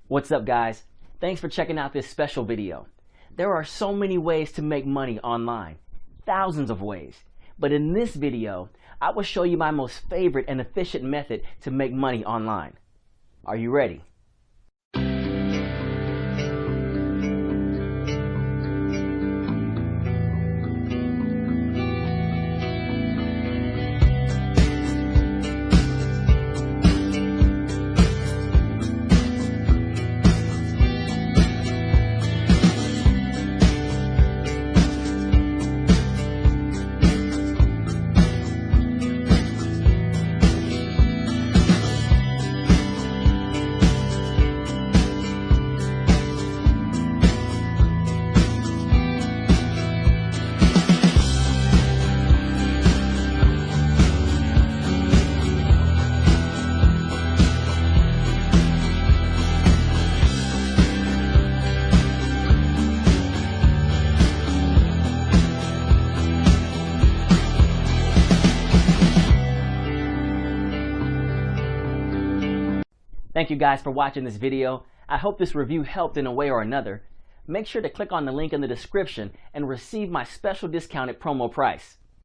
What's up, guys? Thanks for checking out this special video. There are so many ways to make money online, thousands of ways. But in this video, I will show you my most favorite and efficient method to make money online. Are you ready? Thank you guys for watching this video. I hope this review helped in a way or another. Make sure to click on the link in the description and receive my special discounted promo price.